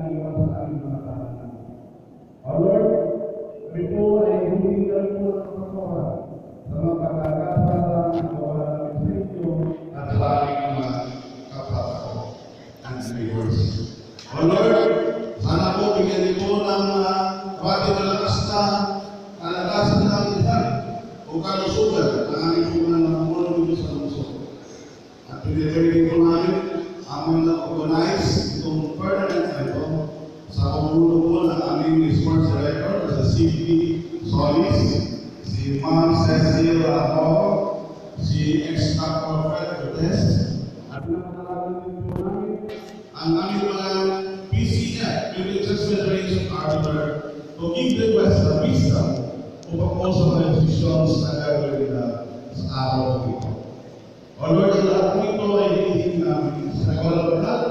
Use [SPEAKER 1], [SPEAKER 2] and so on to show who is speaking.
[SPEAKER 1] naiwan sa aming mga tahanan. O Lord, kami po ay humingan po ng pagkakuhan sa mga pagkakasala ng gawa namin sa inyo at sa aming mga kapatid and neighbors. O Lord, sana po bigyan niyo po ng pati na lakas na kalakasan ng ilan o kalusugan na aming po na namumuno dito sa muso. At pinipagin po namin ang mga organize itong permanent ito sa pamumuno po ng aming sports director sa CP Solis, si Ma'am Cecil Ako, si ex-Dr. Fred Cortez, at pinapakalaban din po namin ang aming mga PCF, Religious Federation Arbiter, to give the West the wisdom upang po sa mga decisions na gagawin nila sa araw ng ito. O Lord, ang lahat nito ay hinihingi namin sa kawalang lahat